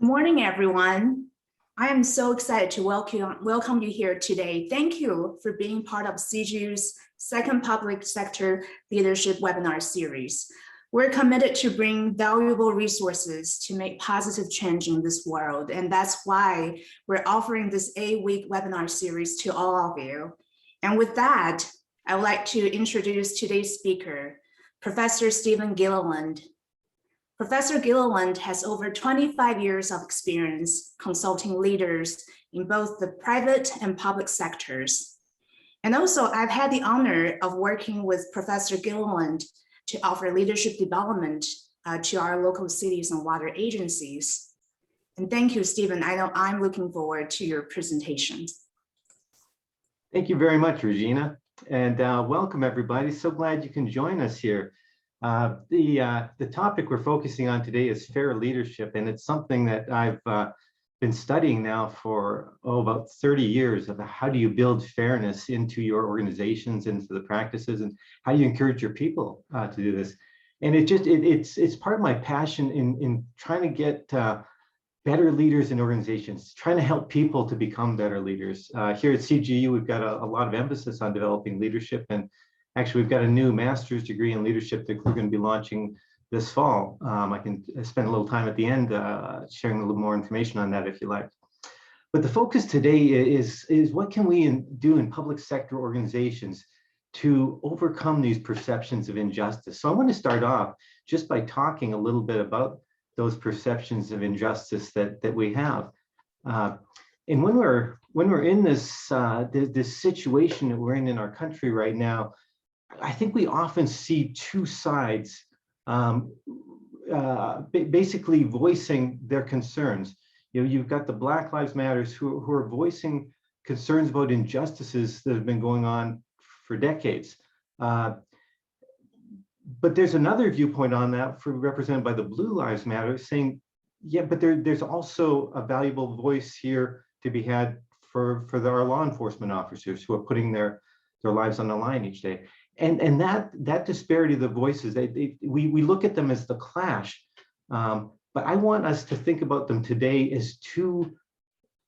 Morning, everyone. I am so excited to welcome you here today. Thank you for being part of CGU's second public sector leadership webinar series. We're committed to bring valuable resources to make positive change in this world, and that's why we're offering this 8-week webinar series to all of you. And with that, I would like to introduce today's speaker, Professor Stephen Gilliland. Professor Gilliland has over 25 years of experience consulting leaders in both the private and public sectors. And also, I've had the honor of working with Professor Gilliland to offer leadership development to our local cities and water agencies. And thank you, Stephen. I know I'm looking forward to your presentations. Thank you very much, Regina, and welcome everybody. So glad you can join us here. The topic we're focusing on today is fair leadership, and it's something that I've been studying now for about 30 years of how do you build fairness into your organizations, into the practices, and how you encourage your people to do this. And it's part of my passion in trying to get better leaders in organizations, trying to help people to become better leaders. Here at CGU, we've got a lot of emphasis on developing leadership, and actually, we've got a new master's degree in leadership that we're going to be launching this fall. I can spend a little time at the end sharing a little more information on that if you like. But the focus today is what can we do in public sector organizations to overcome these perceptions of injustice. So I want to start off just by talking a little bit about those perceptions of injustice that we have. And when we're in this this situation that we're in our country right now, I think we often see two sides basically voicing their concerns. You know, you've got the Black Lives Matters who are voicing concerns about injustices that have been going on for decades. But there's another viewpoint on that represented by the Blue Lives Matter saying, yeah, but there's also a valuable voice here to be had for our law enforcement officers who are putting their lives on the line each day. And that disparity of the voices, we look at them as the clash, but I want us to think about them today as two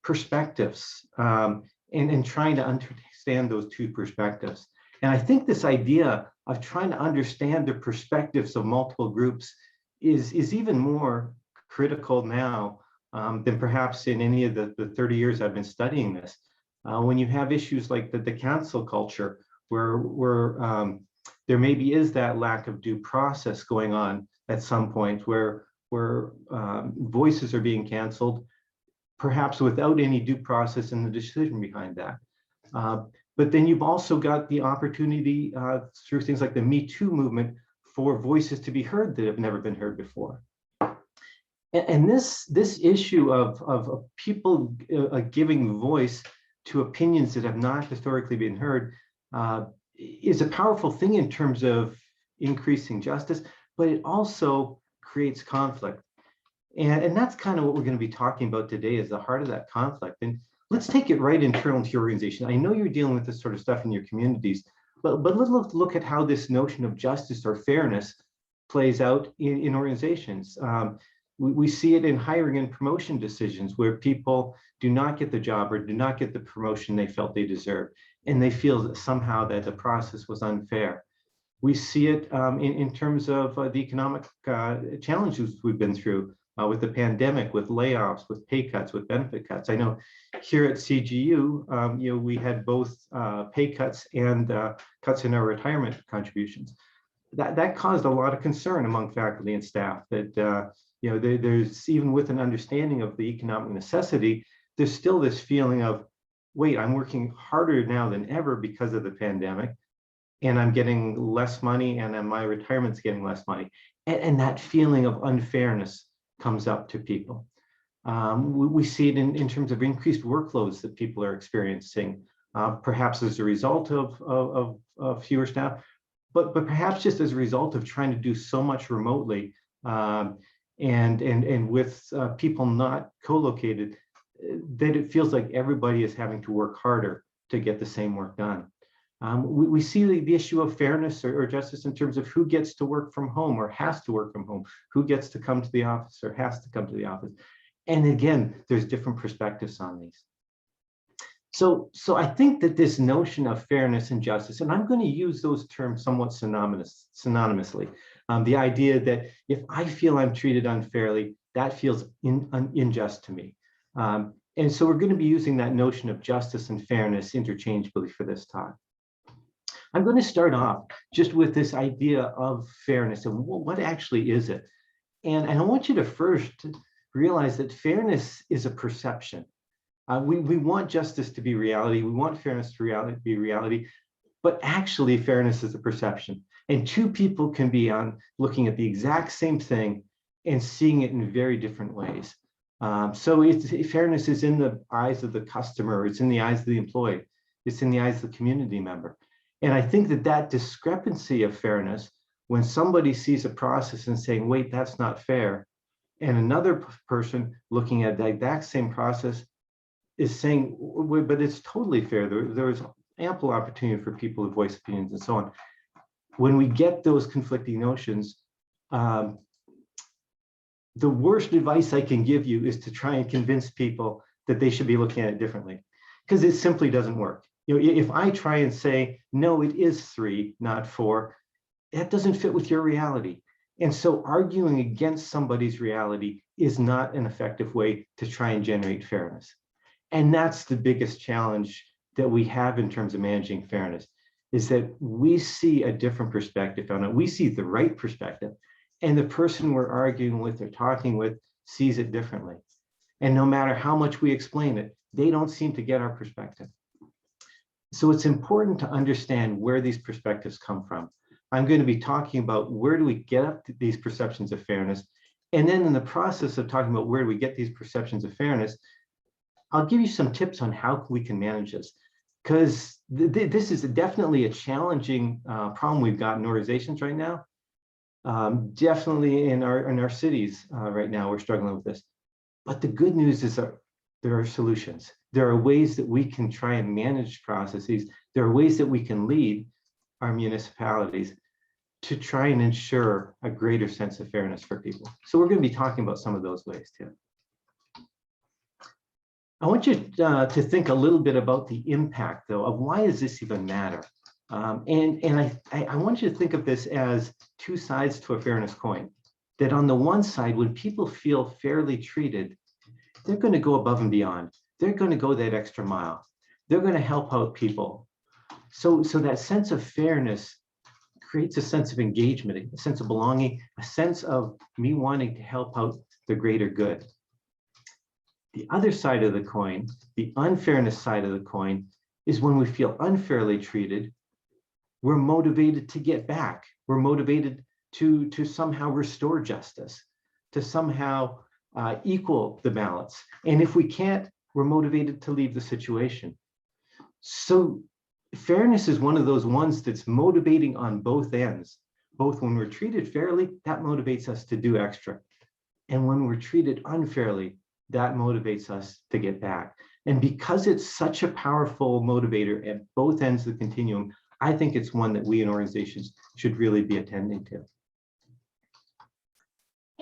perspectives and trying to understand those two perspectives. And I think this idea of trying to understand the perspectives of multiple groups is even more critical now than perhaps in any of the 30 years I've been studying this. When you have issues like the cancel culture, where there maybe is that lack of due process going on at some point where voices are being canceled, perhaps without any due process in the decision behind that. But then you've also got the opportunity through things like the Me Too movement for voices to be heard that have never been heard before. And this issue of people giving voice to opinions that have not historically been heard is a powerful thing in terms of increasing justice, but it also creates conflict. And that's kind of what we're going to be talking about today, is the heart of that conflict. And let's take it right internal to your organization. I know you're dealing with this sort of stuff in your communities, but let's look at how this notion of justice or fairness plays out in organizations. We see it in hiring and promotion decisions where people do not get the job or do not get the promotion they felt they deserved, and they feel that somehow that the process was unfair. We see it in terms of the economic challenges we've been through with the pandemic, with layoffs, with pay cuts, with benefit cuts. I know here at CGU, we had both pay cuts and cuts in our retirement contributions. That caused a lot of concern among faculty and staff that there's, even with an understanding of the economic necessity, there's still this feeling of, wait, I'm working harder now than ever because of the pandemic, and I'm getting less money, and then my retirement's getting less money. And that feeling of unfairness comes up to people. We see it in terms of increased workloads that people are experiencing, perhaps as a result of fewer staff, but perhaps just as a result of trying to do so much remotely and with people not co-located, that it feels like everybody is having to work harder to get the same work done. We see the issue of fairness or justice in terms of who gets to work from home or has to work from home, who gets to come to the office or has to come to the office. And again, there's different perspectives on these. So I think that this notion of fairness and justice, and I'm going to use those terms somewhat synonymously. The idea that if I feel I'm treated unfairly, that feels unjust to me. And so we're going to be using that notion of justice and fairness interchangeably for this talk. I'm going to start off just with this idea of fairness and what actually is it. And I want you to first realize that fairness is a perception. We want justice to be reality. We want fairness to be reality, but actually fairness is a perception. And two people can be looking at the exact same thing and seeing it in very different ways. So fairness is in the eyes of the customer, it's in the eyes of the employee, it's in the eyes of the community member. And I think that discrepancy of fairness, when somebody sees a process and saying, wait, that's not fair, and another person looking at the exact same process is saying, but it's totally fair. There's ample opportunity for people to voice opinions and so on. When we get those conflicting notions, the worst advice I can give you is to try and convince people that they should be looking at it differently, because it simply doesn't work. If I try and say, no, it is 3, not 4, that doesn't fit with your reality. And so arguing against somebody's reality is not an effective way to try and generate fairness. And that's the biggest challenge that we have in terms of managing fairness, is that we see a different perspective on it. We see the right perspective, and the person we're arguing with or talking with sees it differently. And no matter how much we explain it, they don't seem to get our perspective. So it's important to understand where these perspectives come from. I'm going to be talking about where do we get up to these perceptions of fairness. And then in the process of talking about where do we get these perceptions of fairness, I'll give you some tips on how we can manage this, because this is definitely a challenging problem we've got in organizations right now. Definitely in our cities right now, we're struggling with this. But the good news is that there are solutions. There are ways that we can try and manage processes. There are ways that we can lead our municipalities to try and ensure a greater sense of fairness for people. So we're going to be talking about some of those ways too. I want you to think a little bit about the impact, though, of why does this even matter? And I want you to think of this as two sides to a fairness coin. That on the one side, when people feel fairly treated, they're going to go above and beyond. They're going to go that extra mile. They're going to help out people. So that sense of fairness creates a sense of engagement, a sense of belonging, a sense of me wanting to help out the greater good. The other side of the coin, the unfairness side of the coin, is when we feel unfairly treated, we're motivated to get back. We're motivated to somehow restore justice, to somehow equal the balance. And if we can't, we're motivated to leave the situation. So fairness is one of those ones that's motivating on both ends. Both when we're treated fairly, that motivates us to do extra. And when we're treated unfairly, that motivates us to get back. And because it's such a powerful motivator at both ends of the continuum, I think it's one that we in organizations should really be attending to.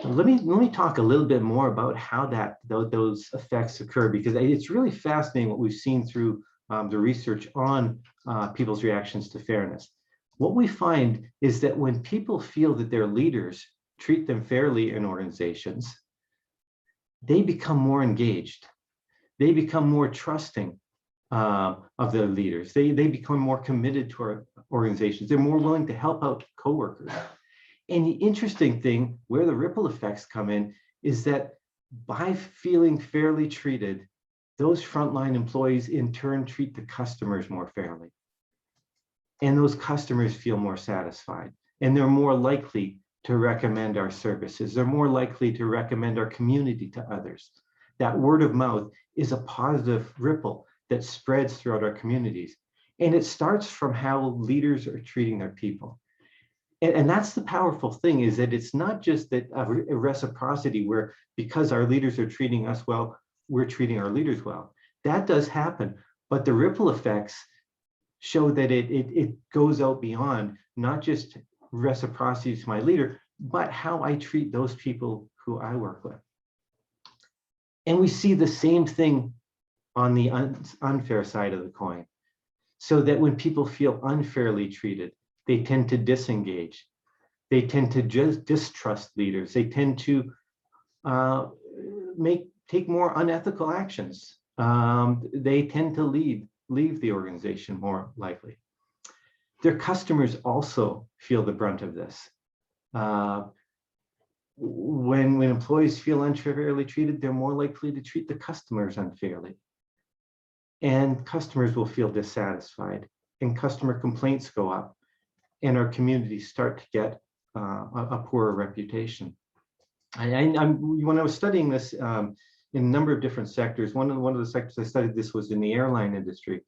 Let me talk a little bit more about how those effects occur, because it's really fascinating what we've seen through the research on people's reactions to fairness. What we find is that when people feel that their leaders treat them fairly in organizations, they become more engaged. They become more trusting of their leaders. They become more committed to our organizations. They're more willing to help out coworkers. And the interesting thing, where the ripple effects come in, is that by feeling fairly treated, those frontline employees in turn treat the customers more fairly. And those customers feel more satisfied. And they're more likely to recommend our services. They're more likely to recommend our community to others. That word of mouth is a positive ripple that spreads throughout our communities. And it starts from how leaders are treating their people. And that's the powerful thing, is that it's not just that a reciprocity where because our leaders are treating us well, we're treating our leaders well. That does happen, but the ripple effects show that it goes out beyond not just reciprocity to my leader, but how I treat those people who I work with. And we see the same thing on the unfair side of the coin. So that when people feel unfairly treated, they tend to disengage. They tend to just distrust leaders. They tend to take more unethical actions. They tend to leave the organization more likely. Their customers also feel the brunt of this. When employees feel unfairly treated, they're more likely to treat the customers unfairly. And customers will feel dissatisfied, and customer complaints go up, and our communities start to get a poorer reputation. When I was studying this in a number of different sectors, one of the sectors I studied this was in the airline industry,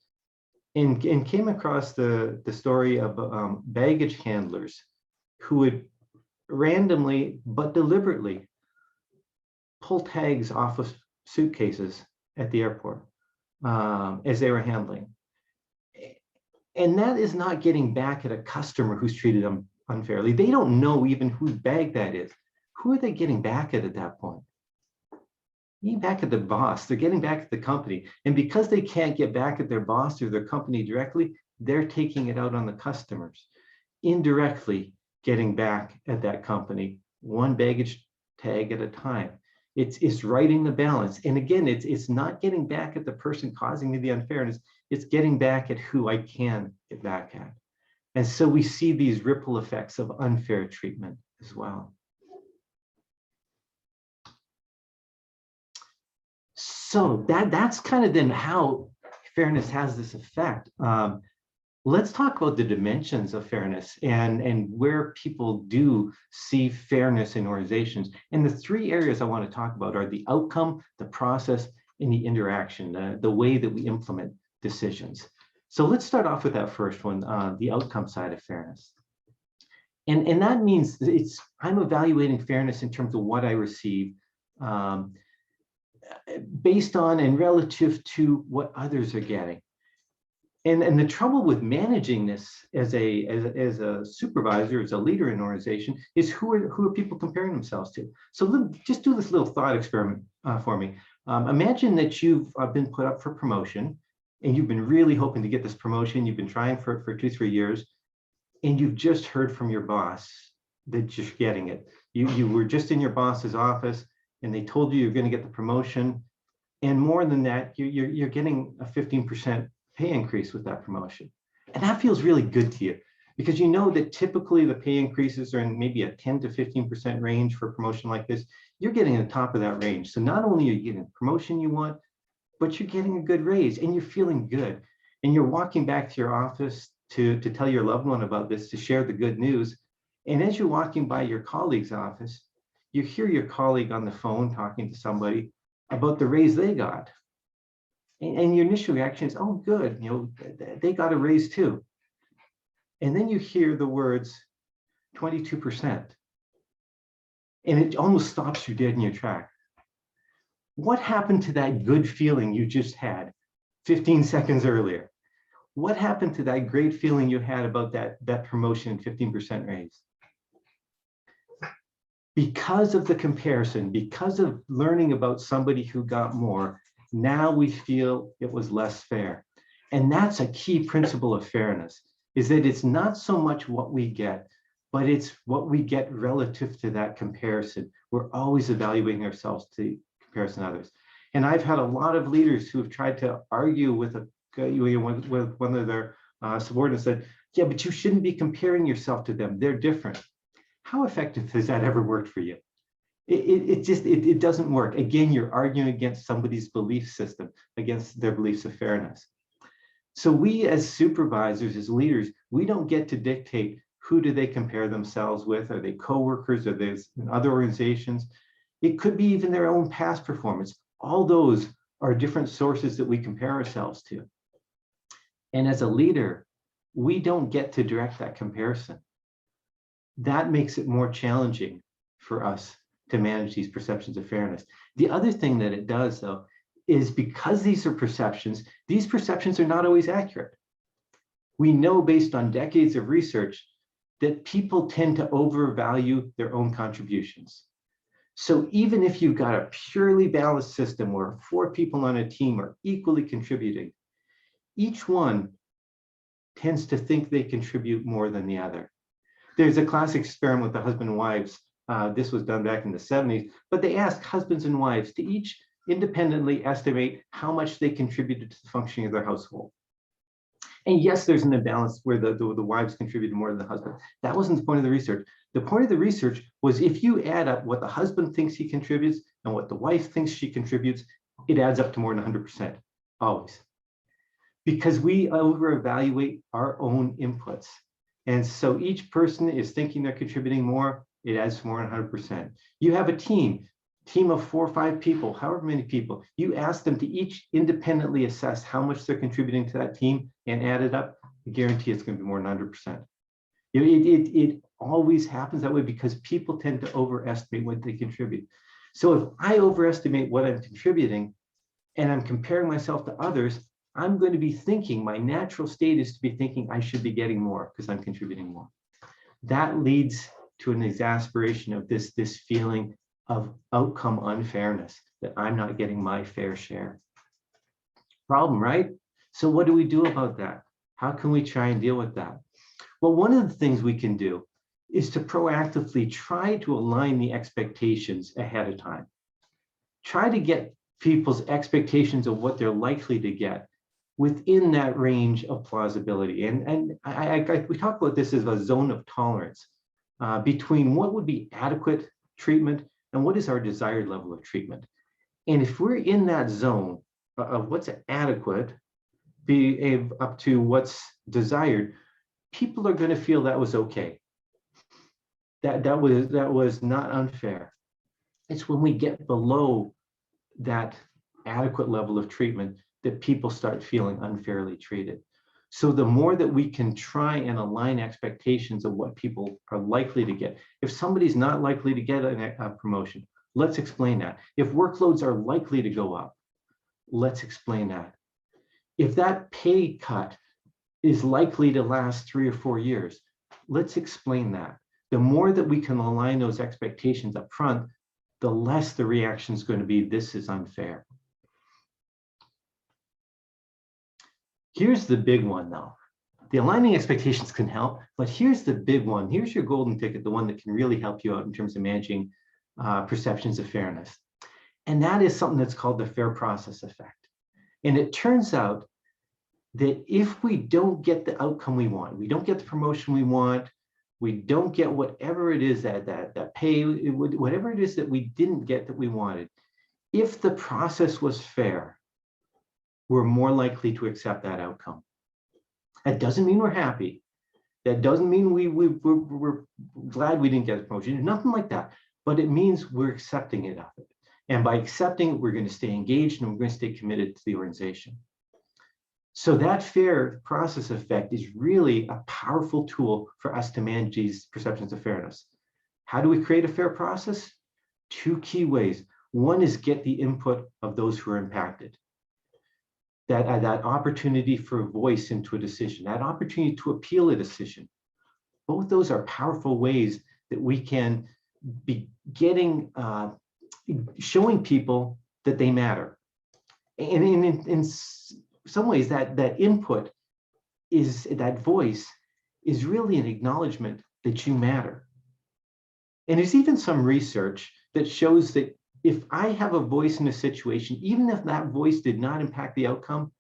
and came across the story of baggage handlers who would randomly but deliberately pull tags off of suitcases at the airport as they were handling. And that is not getting back at a customer who's treated them unfairly. They don't know even whose bag that is. Who are they getting back at that point? Getting back at the boss. They're getting back at the company. And because they can't get back at their boss or their company directly, they're taking it out on the customers, indirectly getting back at that company, one baggage tag at a time. It's righting the balance. And again, it's not getting back at the person causing me the unfairness. It's getting back at who I can get back at. And so we see these ripple effects of unfair treatment as well. So that's kind of then how fairness has this effect. Let's talk about the dimensions of fairness and where people do see fairness in organizations. And the three areas I want to talk about are the outcome, the process, and the interaction, the way that we implement decisions. So let's start off with that first one, the outcome side of fairness. And that means I'm evaluating fairness in terms of what I receive based on and relative to what others are getting. And the trouble with managing this as a supervisor, as a leader in an organization, is who are people comparing themselves to? So just do this little thought experiment for me. Imagine that you've been put up for promotion, and you've been really hoping to get this promotion. You've been trying for 2-3 years, and you've just heard from your boss that you're getting it. You were just in your boss's office, and they told you you're going to get the promotion, and more than that, you're getting a 15% pay increase with that promotion. And that feels really good to you because you know that typically the pay increases are in maybe a 10 to 15% range for a promotion like this. You're getting the top of that range. So not only are you getting the promotion you want, but you're getting a good raise and you're feeling good. And you're walking back to your office to tell your loved one about this, to share the good news. And as you're walking by your colleague's office, you hear your colleague on the phone talking to somebody about the raise they got. And your initial reaction is, oh, good, they got a raise too. And then you hear the words 22%. And it almost stops you dead in your track. What happened to that good feeling you just had 15 seconds earlier? What happened to that great feeling you had about that promotion and 15% raise? Because of the comparison, because of learning about somebody who got more, now we feel it was less fair. And that's a key principle of fairness, is that it's not so much what we get, but it's what we get relative to that comparison. We're always evaluating ourselves to comparison to others. And I've had a lot of leaders who have tried to argue with one of their subordinates that, yeah, but you shouldn't be comparing yourself to them. They're different. How effective has that ever worked for you? It doesn't work. Again, you're arguing against somebody's belief system, against their beliefs of fairness. So we as supervisors, as leaders, we don't get to dictate who do they compare themselves with. Are they coworkers? Are they in other organizations? It could be even their own past performance. All those are different sources that we compare ourselves to. And as a leader, we don't get to direct that comparison. That makes it more challenging for us to manage these perceptions of fairness. The other thing that it does, though, is because these perceptions are not always accurate. We know based on decades of research that people tend to overvalue their own contributions. So even if you've got a purely balanced system where 4 people on a team are equally contributing, each one tends to think they contribute more than the other. There's a classic experiment with the husband and wives. This was done back in the 70s, but they asked husbands and wives to each independently estimate how much they contributed to the functioning of their household. And yes, there's an imbalance where the wives contributed more than the husband. That wasn't the point of the research. The point of the research was if you add up what the husband thinks he contributes and what the wife thinks she contributes, it adds up to more than 100%, always. Because we over-evaluate our own inputs. And so each person is thinking they're contributing more, it adds more than 100%. You have a team of 4 or 5 people, however many people, you ask them to each independently assess how much they're contributing to that team and add it up, I guarantee it's going to be more than 100%. It always happens that way because people tend to overestimate what they contribute. So if I overestimate what I'm contributing and I'm comparing myself to others, I'm going to be thinking, my natural state is to be thinking I should be getting more because I'm contributing more. That leads to an exasperation of this feeling of outcome unfairness, that I'm not getting my fair share. Problem, right? So what do we do about that? How can we try and deal with that? Well, one of the things we can do is to proactively try to align the expectations ahead of time. Try to get people's expectations of what they're likely to get within that range of plausibility. And we talk about this as a zone of tolerance between what would be adequate treatment and what is our desired level of treatment. And if we're in that zone of what's adequate, be up to what's desired, people are going to feel that was okay. That was not unfair. It's when we get below that adequate level of treatment that people start feeling unfairly treated. So the more that we can try and align expectations of what people are likely to get. If somebody's not likely to get a promotion, let's explain that. If workloads are likely to go up, let's explain that. If that pay cut is likely to last 3 or 4 years, let's explain that. The more that we can align those expectations up front, the less the reaction is going to be, this is unfair. Here's the big one though. The aligning expectations can help, but here's the big one. Here's your golden ticket, the one that can really help you out in terms of managing perceptions of fairness. And that is something that's called the fair process effect. And it turns out that if we don't get the outcome we want, we don't get the promotion we want, we don't get whatever it is that pay, whatever it is that we didn't get that we wanted, if the process was fair, we're more likely to accept that outcome. That doesn't mean we're happy. That doesn't mean we're glad we didn't get the promotion, nothing like that. But it means we're accepting it of it. And by accepting it, we're going to stay engaged and we're going to stay committed to the organization. So that fair process effect is really a powerful tool for us to manage these perceptions of fairness. How do we create a fair process? 2 key ways. One is get the input of those who are impacted. That opportunity for voice into a decision, that opportunity to appeal a decision. Both those are powerful ways that we can be getting, showing people that they matter. And in some ways that input is, that voice is really an acknowledgement that you matter. And there's even some research that shows that if I have a voice in a situation, even if that voice did not impact the outcome,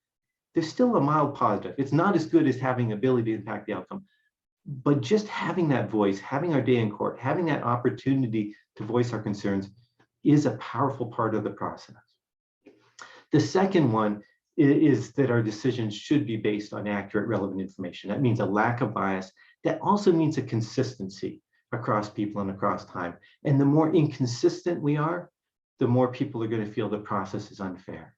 there's still a mild positive. It's not as good as having ability to impact the outcome, but just having that voice, having our day in court, having that opportunity to voice our concerns is a powerful part of the process. The second one is that our decisions should be based on accurate, relevant information. That means a lack of bias. That also means a consistency across people and across time. And the more inconsistent we are, the more people are going to feel the process is unfair.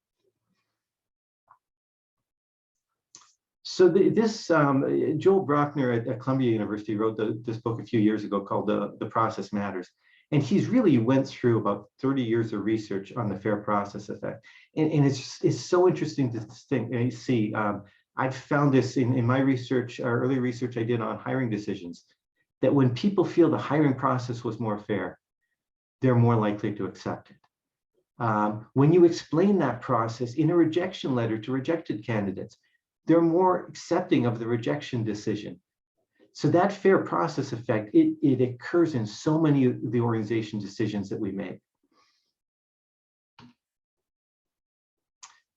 So Joel Brockner at Columbia University wrote this book a few years ago called The Process Matters. And he's really went through about 30 years of research on the fair process effect. And it's so interesting to see. I've found this in my research, early research I did on hiring decisions, that when people feel the hiring process was more fair, they're more likely to accept it. When you explain that process in a rejection letter to rejected candidates, they're more accepting of the rejection decision. So that fair process effect, it occurs in so many of the organization decisions that we make.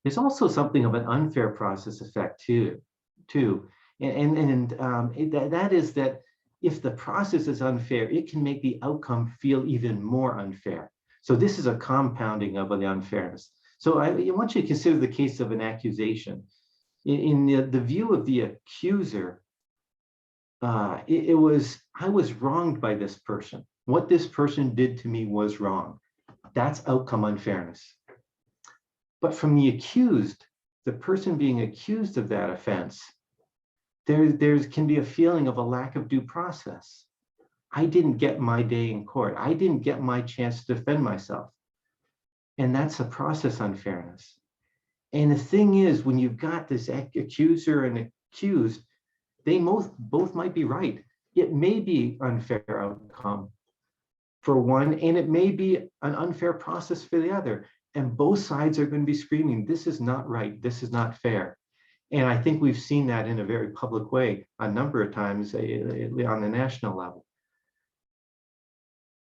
There's also something of an unfair process effect too. That is that if the process is unfair, it can make the outcome feel even more unfair. So this is a compounding of the unfairness. So I want you to consider the case of an accusation. In the view of the accuser, I was wronged by this person. What this person did to me was wrong. That's outcome unfairness. But from the accused, the person being accused of that offense, there can be a feeling of a lack of due process. I didn't get my day in court. I didn't get my chance to defend myself. And that's a process unfairness. And the thing is, when you've got this accuser and accused, they both might be right. It may be unfair outcome for one, and it may be an unfair process for the other. And both sides are going to be screaming, this is not right, this is not fair. And I think we've seen that in a very public way a number of times on the national level.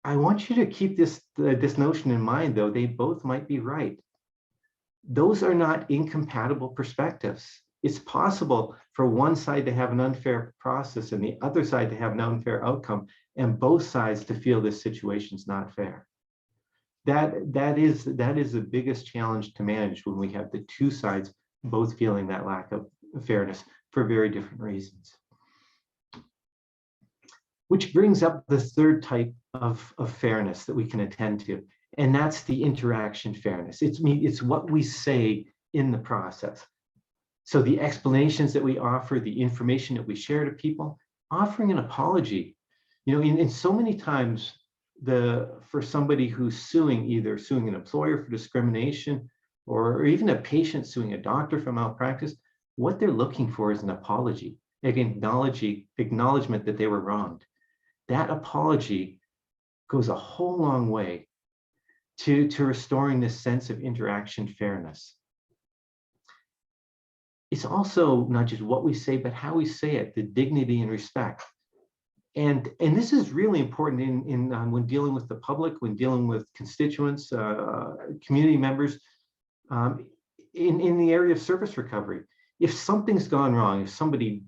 I want you to keep this notion in mind, though. They both might be right. Those are not incompatible perspectives. It's possible for one side to have an unfair process and the other side to have an unfair outcome, and both sides to feel this situation's not fair. That is the biggest challenge to manage when we have the two sides both feeling that lack of fairness for very different reasons. Which brings up the third type of fairness that we can attend to, and that's the interaction fairness. It's what we say in the process. So the explanations that we offer, the information that we share to people, offering an apology. In so many times, for somebody who's either suing an employer for discrimination or even a patient suing a doctor for malpractice, what they're looking for is an apology, an acknowledgement that they were wronged. That apology goes a whole long way to restoring this sense of interaction fairness. It's also not just what we say, but how we say it, the dignity and respect. And this is really important when dealing with the public, when dealing with constituents, community members, in the area of service recovery. If something's gone wrong, if somebody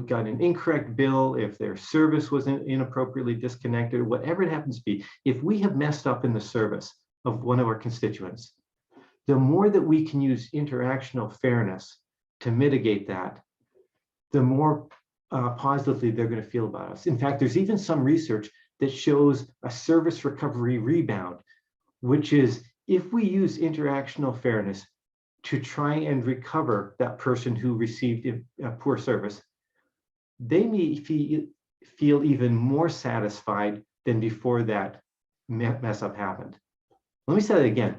got an incorrect bill, if their service was inappropriately disconnected, whatever it happens to be, if we have messed up in the service of one of our constituents, the more that we can use interactional fairness to mitigate that, the more positively they're going to feel about us. In fact, there's even some research that shows a service recovery rebound, which is if we use interactional fairness to try and recover that person who received a poor service, they may feel even more satisfied than before that mess up happened. Let me say that again.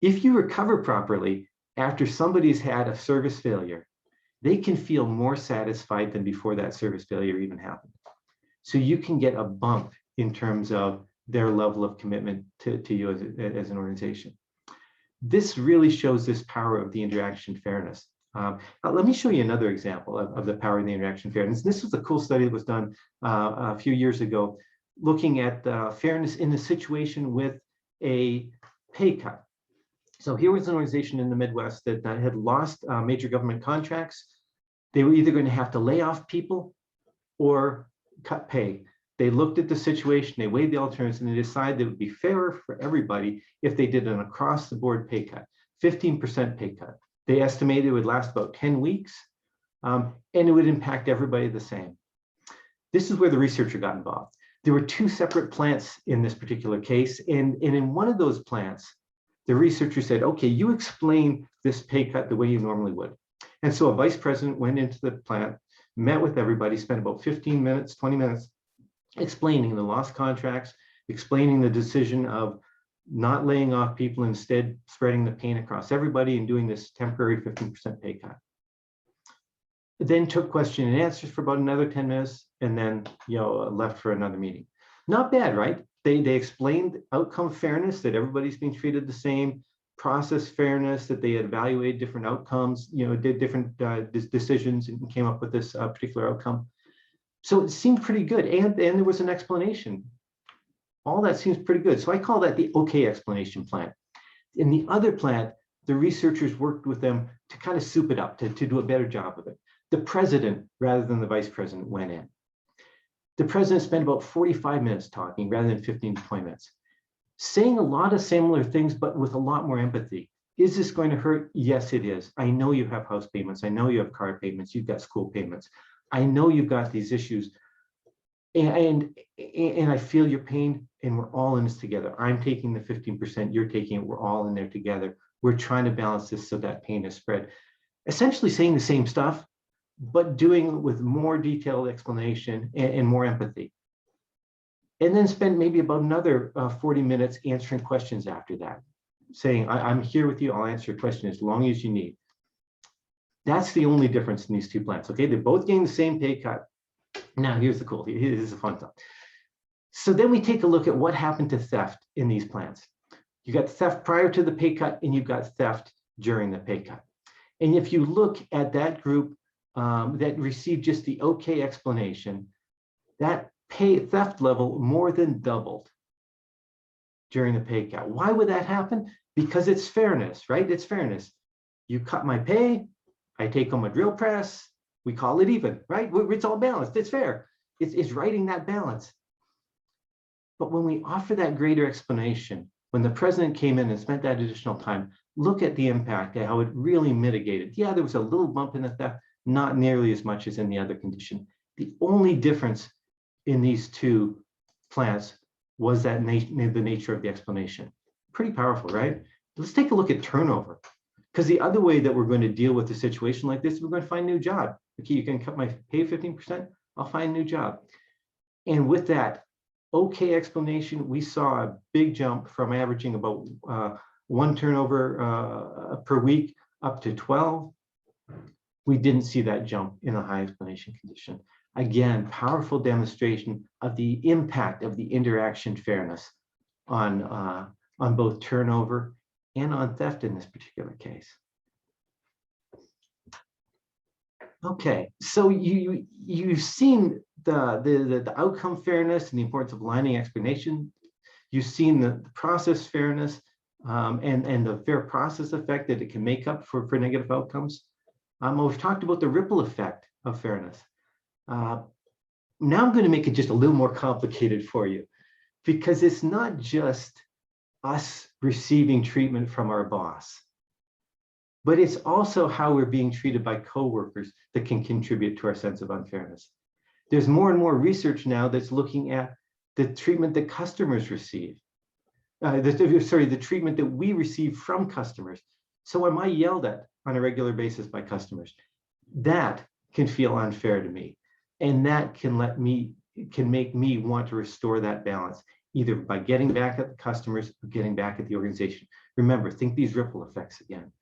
If you recover properly after somebody's had a service failure, they can feel more satisfied than before that service failure even happened. So you can get a bump in terms of their level of commitment to you as an organization. This really shows this power of the interaction fairness. Let me show you another example of the power of the interaction fairness. This was a cool study that was done a few years ago, looking at fairness in the situation with a pay cut. So here was an organization in the Midwest that had lost major government contracts. They were either going to have to lay off people or cut pay. They looked at the situation, they weighed the alternatives, and they decided it would be fairer for everybody if they did an across-the-board pay cut, 15% pay cut. They estimated it would last about 10 weeks, and it would impact everybody the same. This is where the researcher got involved. There were two separate plants in this particular case, and in one of those plants, the researcher said, okay, you explain this pay cut the way you normally would. And so a vice president went into the plant, met with everybody, spent about 15 minutes, 20 minutes, explaining the lost contracts, explaining the decision of not laying off people, instead spreading the pain across everybody and doing this temporary 15% pay cut. It then took question and answers for about another 10 minutes and then left for another meeting. Not bad, right? They explained outcome fairness, that everybody's being treated the same, process fairness, that they evaluated different outcomes, did different decisions and came up with this particular outcome. So it seemed pretty good. And there was an explanation. All that seems pretty good. So I call that the okay explanation plan. In the other plan, the researchers worked with them to kind of soup it up, to do a better job of it. The president, rather than the vice president, went in. The president spent about 45 minutes talking rather than 15 to 20 minutes, saying a lot of similar things, but with a lot more empathy. Is this going to hurt? Yes, it is. I know you have house payments. I know you have car payments. You've got school payments. I know you've got these issues. And I feel your pain, and we're all in this together. I'm taking the 15%, you're taking it, we're all in there together. We're trying to balance this so that pain is spread. Essentially saying the same stuff, but doing it with more detailed explanation and more empathy. And then spend maybe about another 40 minutes answering questions after that, saying, I'm here with you, I'll answer your question as long as you need. That's the only difference in these two plans, okay? They're both getting the same pay cut. Now, here's the cool, here's the fun stuff. So then we take a look at what happened to theft in these plans. You got theft prior to the pay cut, and you've got theft during the pay cut. And if you look at that group that received just the okay explanation, that theft level more than doubled during the pay cut. Why would that happen? Because it's fairness, right? It's fairness. You cut my pay, I take home a drill press, we call it even, right? It's all balanced, it's fair. It's writing that balance. But when we offer that greater explanation, when the president came in and spent that additional time, look at the impact, at how it really mitigated. Yeah, there was a little bump in the theft, not nearly as much as in the other condition. The only difference in these two plans was that the nature of the explanation. Pretty powerful, right? Let's take a look at turnover. Because the other way that we're going to deal with a situation like this, we're going to find a new job. Okay, you can cut my pay 15%, I'll find a new job. And with that okay explanation, we saw a big jump from averaging about one turnover per week up to 12. We didn't see that jump in a high explanation condition. Again, powerful demonstration of the impact of the interaction fairness on both turnover and on theft in this particular case. Okay, so you've seen the outcome fairness and the importance of aligning explanation. You've seen the process fairness and the fair process effect that it can make up for negative outcomes. We've talked about the ripple effect of fairness. Now I'm going to make it just a little more complicated for you, because it's not just us receiving treatment from our boss, but it's also how we're being treated by coworkers that can contribute to our sense of unfairness. There's more and more research now that's looking at the treatment that customers receive. The treatment that we receive from customers. So am I yelled at on a regular basis by customers? That can feel unfair to me. And that can make me want to restore that balance, either by getting back at the customers or getting back at the organization. Remember, think these ripple effects again.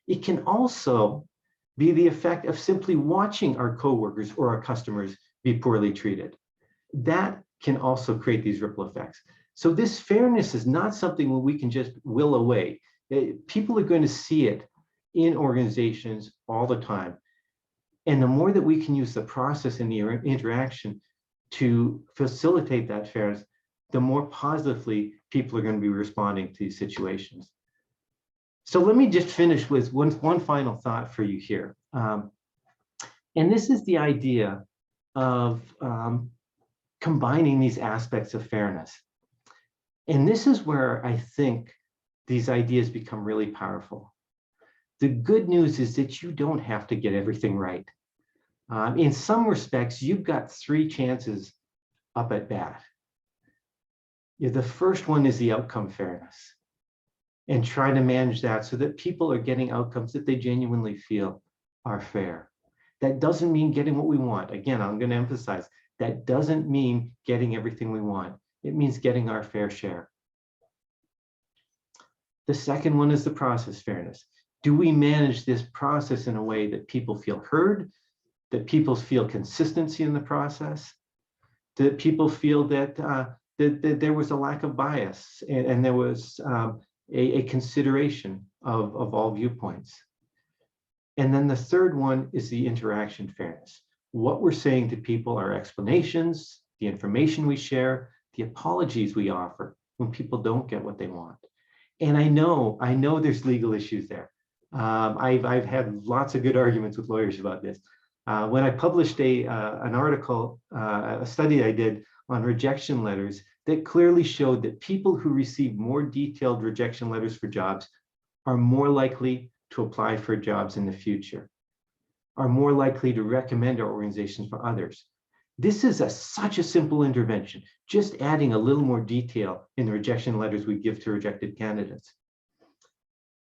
It can also be the effect of simply watching our coworkers or our customers be poorly treated. That can also create these ripple effects. So this fairness is not something that we can just will away. People are going to see it in organizations all the time. And the more that we can use the process and the interaction to facilitate that fairness, the more positively people are going to be responding to these situations. So let me just finish with one final thought for you here. And this is the idea of combining these aspects of fairness. And this is where I think these ideas become really powerful. The good news is that you don't have to get everything right. In some respects, you've got 3 chances up at bat. The first one is the outcome fairness, and trying to manage that so that people are getting outcomes that they genuinely feel are fair. That doesn't mean getting what we want. Again, I'm going to emphasize, that doesn't mean getting everything we want. It means getting our fair share. The second one is the process fairness. Do we manage this process in a way that people feel heard, that people feel consistency in the process, that people feel that that there was a lack of bias, and there was a consideration of all viewpoints. And then the third one is the interaction fairness. What we're saying to people, our explanations, the information we share, the apologies we offer when people don't get what they want. And I know there's legal issues there. I've had lots of good arguments with lawyers about this. When I published an article, a study I did on rejection letters that clearly showed that people who receive more detailed rejection letters for jobs are more likely to apply for jobs in the future, are more likely to recommend our organizations for others. This is such a simple intervention, just adding a little more detail in the rejection letters we give to rejected candidates.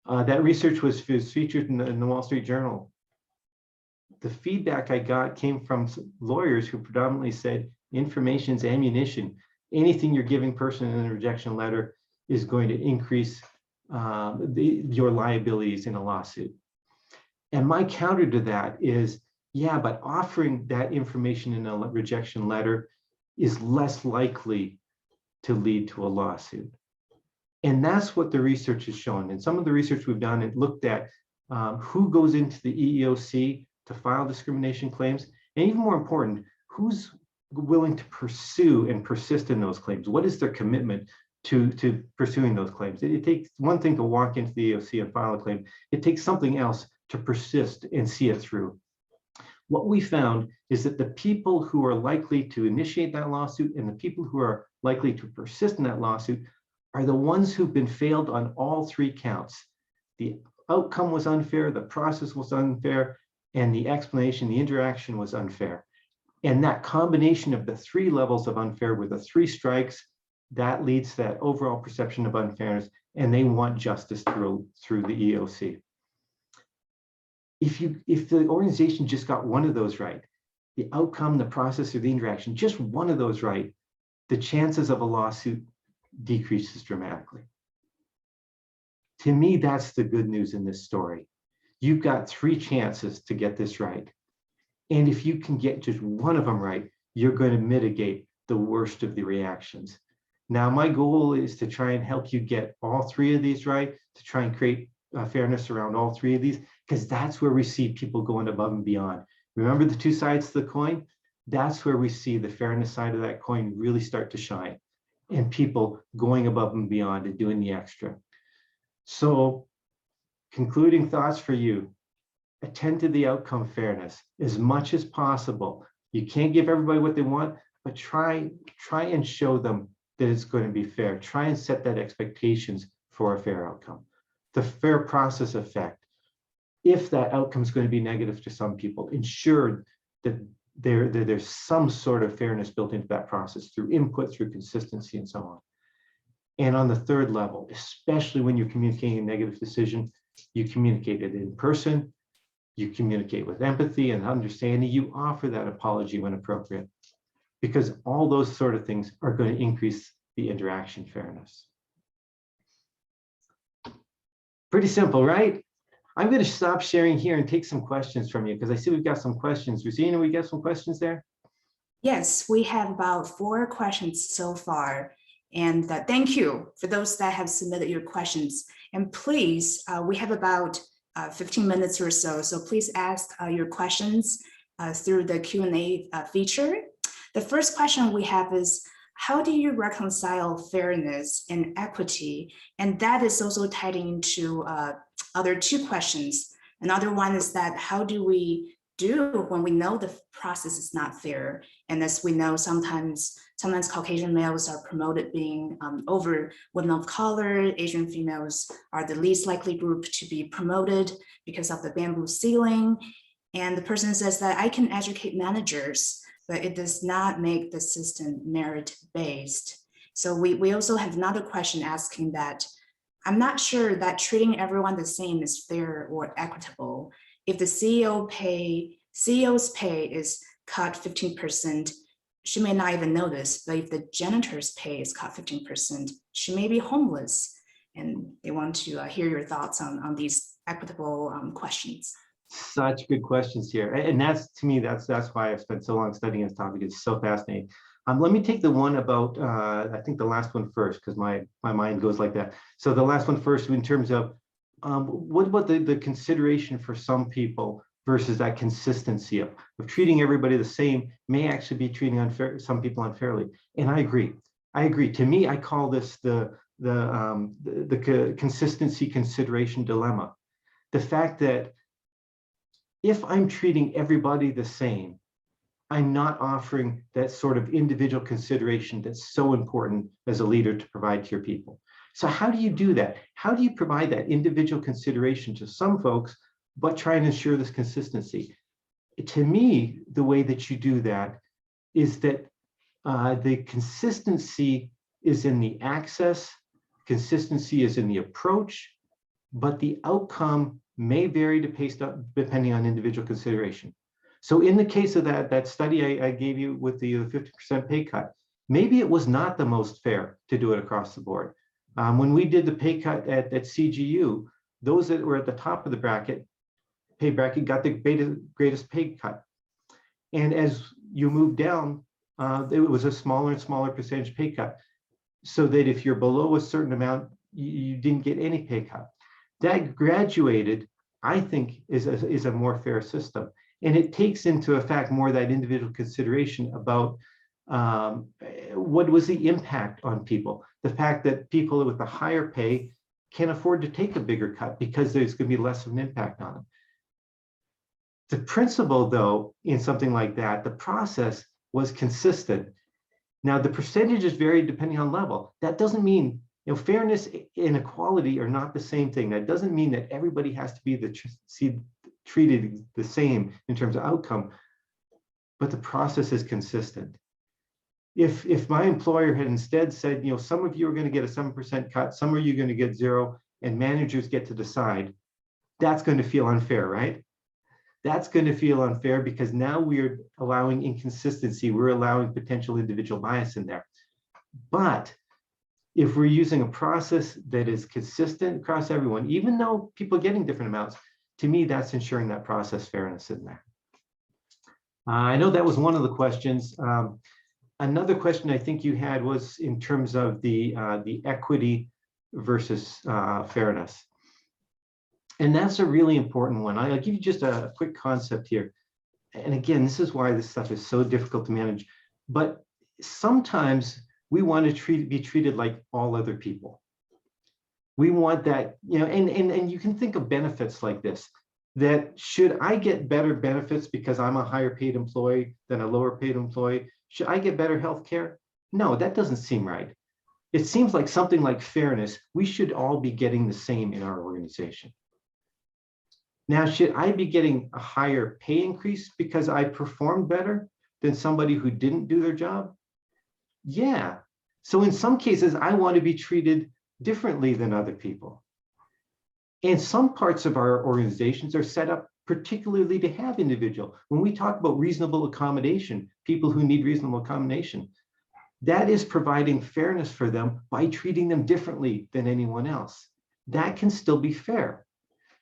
That research was featured in the Wall Street Journal. The feedback I got came from lawyers who predominantly said information's ammunition. Anything you're giving person in a rejection letter is going to increase your liabilities in a lawsuit. And my counter to that is, yeah, but offering that information in a rejection letter is less likely to lead to a lawsuit. And that's what the research has shown. And some of the research we've done, it looked at who goes into the EEOC to file discrimination claims, and even more important, who's willing to pursue and persist in those claims. What is their commitment to pursuing those claims? It takes one thing to walk into the EEOC and file a claim. It takes something else to persist and see it through. What we found is that the people who are likely to initiate that lawsuit and the people who are likely to persist in that lawsuit are the ones who've been failed on all three counts. The outcome was unfair, the process was unfair, and the explanation, the interaction was unfair. And that combination of the three levels of unfair with the three strikes, that leads to that overall perception of unfairness, and they want justice through the EEOC. If the organization just got one of those right, the outcome, the process, or the interaction, just one of those right, the chances of a lawsuit decreases dramatically. To me, that's the good news in this story. You've got three chances to get this right. And if you can get just one of them right, you're going to mitigate the worst of the reactions. Now, my goal is to try and help you get all three of these right, to try and create fairness around all three of these, because that's where we see people going above and beyond. Remember the two sides to the coin? That's where we see the fairness side of that coin really start to shine, and people going above and beyond and doing the extra. So, concluding thoughts for you: attend to the outcome fairness as much as possible. You can't give everybody what they want, but try and show them that it's going to be fair. Try and set that expectations for a fair outcome. The fair process effect. If that outcome is going to be negative to some people, ensure that there's some sort of fairness built into that process through input, through consistency, and so on. And on the third level, especially when you're communicating a negative decision, you communicate it in person, you communicate with empathy and understanding, you offer that apology when appropriate, because all those sort of things are going to increase the interaction fairness. Pretty simple, right? I'm going to stop sharing here and take some questions from you, because I see we've got some questions. Rosina, we got some questions there? Yes, we have about 4 questions so far. And thank you for those that have submitted your questions. And please, we have about 15 minutes or so, so please ask your questions through the Q&A feature. The first question we have is, how do you reconcile fairness and equity? And that is also tied into other 2 questions. Another one is that, how do we do when we know the process is not fair? And as we know, sometimes Caucasian males are promoted being over women of color. Asian females are the least likely group to be promoted because of the bamboo ceiling. And the person says that I can educate managers, but it does not make the system merit-based. So we also have another question asking that, I'm not sure that treating everyone the same is fair or equitable. If the CEO's pay is cut 15%, she may not even notice, but if the janitor's pay is cut 15%, she may be homeless. And they want to hear your thoughts on these equitable questions. Such good questions here. And that's, to me, that's why I've spent so long studying this topic. It's so fascinating. Let me take the one about, I think the last one first, because my mind goes like that. So the last one first, in terms of what about the consideration for some people versus that consistency of treating everybody the same may actually be treating some people unfairly. And I agree. To me, I call this the consistency consideration dilemma. The fact that if I'm treating everybody the same, I'm not offering that sort of individual consideration that's so important as a leader to provide to your people. So how do you do that? How do you provide that individual consideration to some folks, but try and ensure this consistency? To me, the way that you do that is that the consistency is in the access, consistency is in the approach, but the outcome may vary depending on individual consideration. So in the case of that study I gave you with the 50% pay cut, maybe it was not the most fair to do it across the board. When we did the pay cut at CGU, those that were at the top of the pay bracket got the greatest pay cut. And as you move down, it was a smaller and smaller percentage pay cut. So that if you're below a certain amount, you didn't get any pay cut. That graduated, I think, is a more fair system. And it takes into effect more that individual consideration about what was the impact on people. The fact that people with the higher pay can afford to take a bigger cut because there's going to be less of an impact on them. The principle, though, in something like that, the process was consistent. Now, the percentages vary depending on level. That doesn't mean, fairness and equality are not the same thing. That doesn't mean that everybody has to be treated the same in terms of outcome, but the process is consistent. If my employer had instead said, some of you are going to get a 7% cut, some of you are going to get 0, and managers get to decide, that's going to feel unfair, right? That's going to feel unfair because now we're allowing inconsistency. We're allowing potential individual bias in there. But if we're using a process that is consistent across everyone, even though people are getting different amounts, to me, that's ensuring that process fairness in there. I know that was one of the questions. Another question I think you had was in terms of the equity versus fairness. And that's a really important one. I'll give you just a quick concept here. And again, this is why this stuff is so difficult to manage. But sometimes we want to be treated like all other people. We want that, and you can think of benefits like this, that should I get better benefits because I'm a higher paid employee than a lower paid employee? Should I get better health care? No, that doesn't seem right. It seems like something like fairness, we should all be getting the same in our organization. Now, should I be getting a higher pay increase because I performed better than somebody who didn't do their job? Yeah. So in some cases, I want to be treated differently than other people. And some parts of our organizations are set up particularly to have individual. When we talk about reasonable accommodation, people who need reasonable accommodation, that is providing fairness for them by treating them differently than anyone else. That can still be fair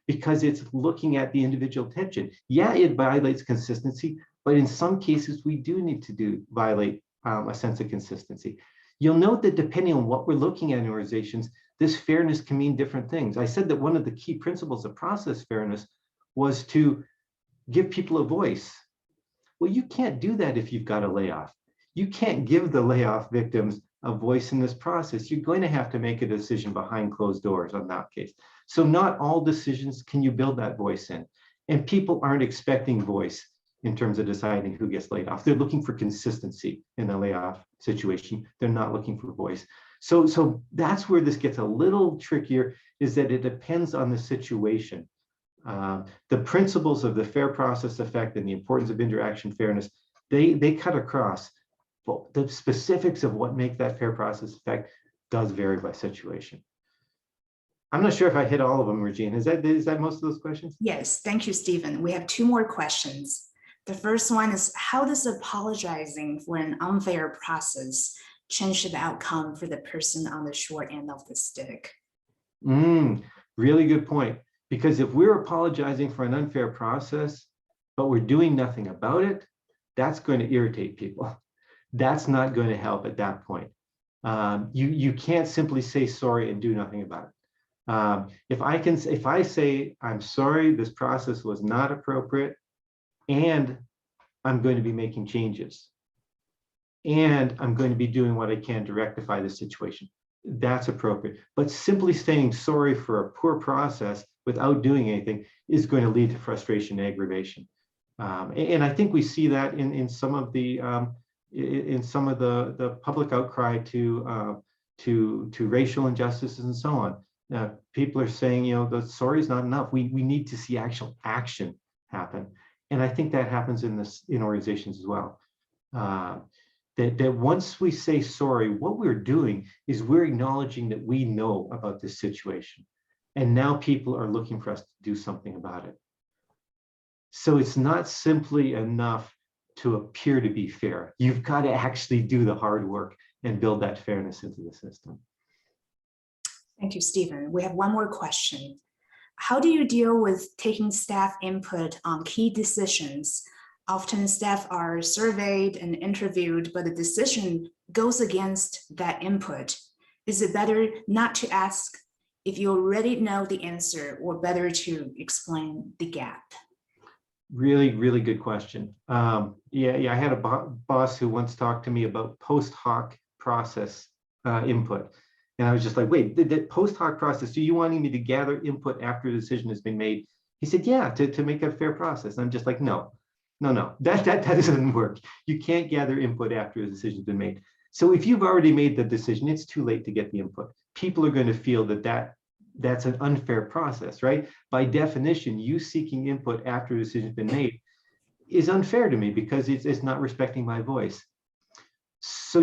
because it's looking at the individual tension. Yeah, it violates consistency, but in some cases we do need to violate a sense of consistency. You'll note that depending on what we're looking at in organizations, this fairness can mean different things. I said that one of the key principles of process fairness was to give people a voice. Well, you can't do that if you've got a layoff. You can't give the layoff victims a voice in this process. You're going to have to make a decision behind closed doors on that case. So not all decisions can you build that voice in. And people aren't expecting voice in terms of deciding who gets laid off. They're looking for consistency in the layoff situation. They're not looking for voice. So that's where this gets a little trickier, is that it depends on the situation. The principles of the fair process effect and the importance of interaction fairness, they cut across. But the specifics of what make that fair process effect does vary by situation. I'm not sure if I hit all of them, Regina. Is that most of those questions? Yes, thank you, Stephen. We have 2 more questions. The first one is, how does apologizing for an unfair process change the outcome for the person on the short end of the stick? Really good point. Because if we're apologizing for an unfair process, but we're doing nothing about it, that's going to irritate people. That's not going to help at that point. You can't simply say sorry and do nothing about it. If I say, I'm sorry, this process was not appropriate, and I'm going to be making changes, and I'm going to be doing what I can to rectify the situation, that's appropriate. But simply saying sorry for a poor process without doing anything is going to lead to frustration and aggravation. And I think we see that in some of the public outcry to racial injustices and so on. People are saying, the sorry is not enough. We need to see actual action happen, and I think that happens in organizations as well. That once we say sorry, what we're doing is we're acknowledging that we know about this situation, and now people are looking for us to do something about it. So it's not simply enough to appear to be fair. You've got to actually do the hard work and build that fairness into the system. Thank you, Stephen. We have one more question. How do you deal with taking staff input on key decisions? Often staff are surveyed and interviewed, but the decision goes against that input. Is it better not to ask if you already know the answer, or better to explain the gap? Really, really good question. I had a boss who once talked to me about post hoc process input. And I was just like, wait, the post hoc process, do you wanting me to gather input after a decision has been made? He said, yeah, to make a fair process. And I'm just like, no, that doesn't work. You can't gather input after a decision's been made. So if you've already made the decision, it's too late to get the input. People are going to feel that's an unfair process, right? By definition, you seeking input after a decision's been made is unfair to me because it's not respecting my voice. So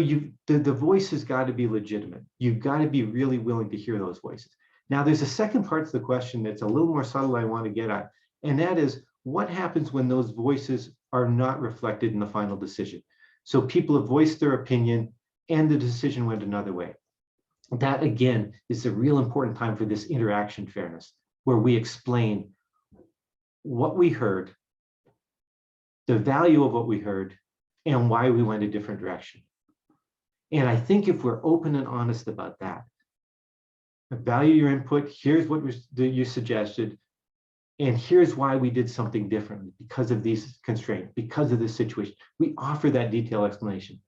the voice has got to be legitimate. You've got to be really willing to hear those voices. Now, there's a second part to the question that's a little more subtle I want to get at, and that is what happens when those voices are not reflected in the final decision. So people have voiced their opinion and the decision went another way. That, again, is a real important time for this interaction fairness, where we explain what we heard, the value of what we heard, and why we went a different direction. And I think if we're open and honest about that, value your input, here's what you suggested, and here's why we did something differently because of these constraints, because of this situation. We offer that detailed explanation.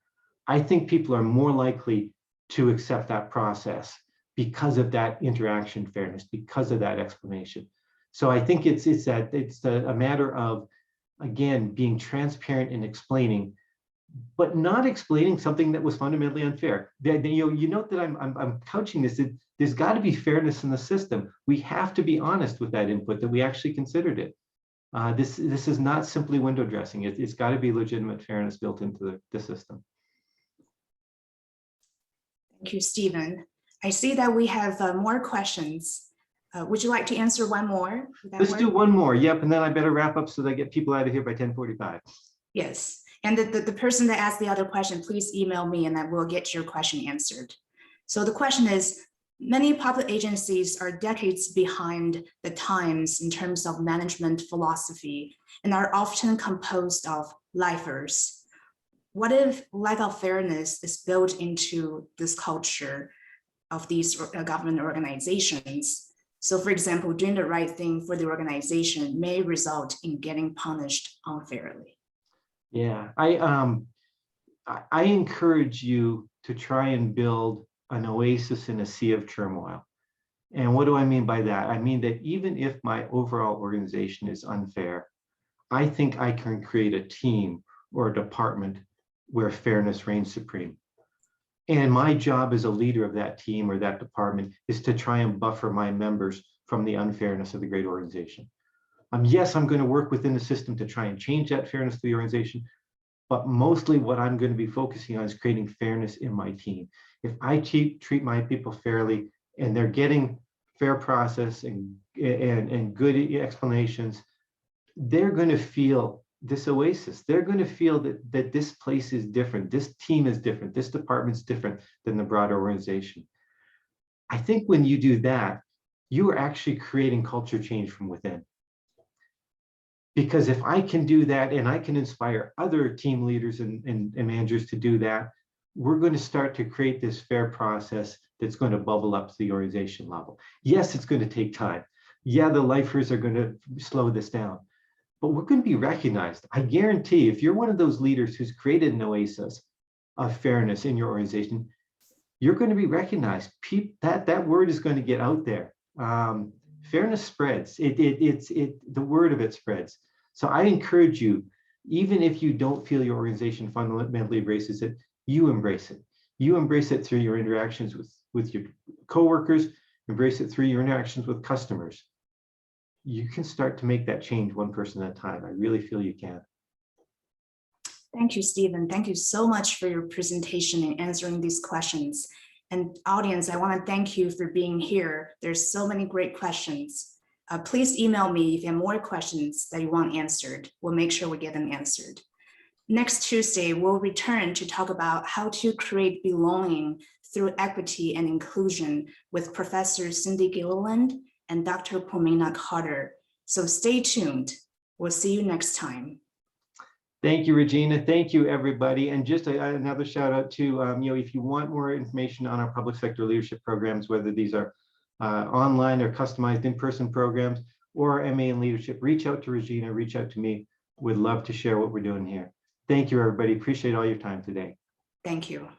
I think people are more likely to accept that process because of that interaction fairness, because of that explanation. So I think it's a matter of, again, being transparent and explaining, but not explaining something that was fundamentally unfair. You note that I'm couching this. There's got to be fairness in the system. We have to be honest with that input, that we actually considered it. This is not simply window dressing. It's got to be legitimate fairness built into the system. Thank you, Stephen. I see that we have more questions. Would you like to answer one more? Let's do one more. Yep, and then I better wrap up so that I get people out of here by 10:45. Yes, and the person that asked the other question, please email me and I will get your question answered. So the question is, many public agencies are decades behind the times in terms of management philosophy and are often composed of lifers. What if lack of fairness is built into this culture of these government organizations? So for example, doing the right thing for the organization may result in getting punished unfairly. Yeah, I encourage you to try and build an oasis in a sea of turmoil. And what do I mean by that? I mean that even if my overall organization is unfair, I think I can create a team or a department where fairness reigns supreme. And my job as a leader of that team or that department is to try and buffer my members from the unfairness of the great organization. Yes, I'm going to work within the system to try and change that fairness to the organization, but mostly what I'm going to be focusing on is creating fairness in my team. If I treat my people fairly and they're getting fair process and good explanations, they're going to feel this oasis. They're going to feel that this place is different, this team is different, this department's different than the broader organization. I think when you do that, you are actually creating culture change from within. Because if I can do that and I can inspire other team leaders and managers to do that, we're going to start to create this fair process that's going to bubble up to the organization level. Yes, it's going to take time. Yeah, the lifers are going to slow this down, but we're going to be recognized. I guarantee if you're one of those leaders who's created an oasis of fairness in your organization, you're going to be recognized. That word is going to get out there. Fairness spreads. The word of it spreads. So I encourage you, even if you don't feel your organization fundamentally embraces it, you embrace it. You embrace it through your interactions with your coworkers, embrace it through your interactions with customers. You can start to make that change one person at a time. I really feel you can. Thank you, Stephen. Thank you so much for your presentation and answering these questions. And audience, I want to thank you for being here. There's so many great questions. Please email me if you have more questions that you want answered. We'll make sure we get them answered. Next Tuesday, we'll return to talk about how to create belonging through equity and inclusion with Professor Cindy Gilliland and Dr. Pomina Carter. So stay tuned. We'll see you next time. Thank you, Regina. Thank you, everybody. And just another shout out to, if you want more information on our public sector leadership programs, whether these are online or customized in-person programs or MA in leadership, reach out to Regina, reach out to me. We'd love to share what we're doing here. Thank you, everybody. Appreciate all your time today. Thank you.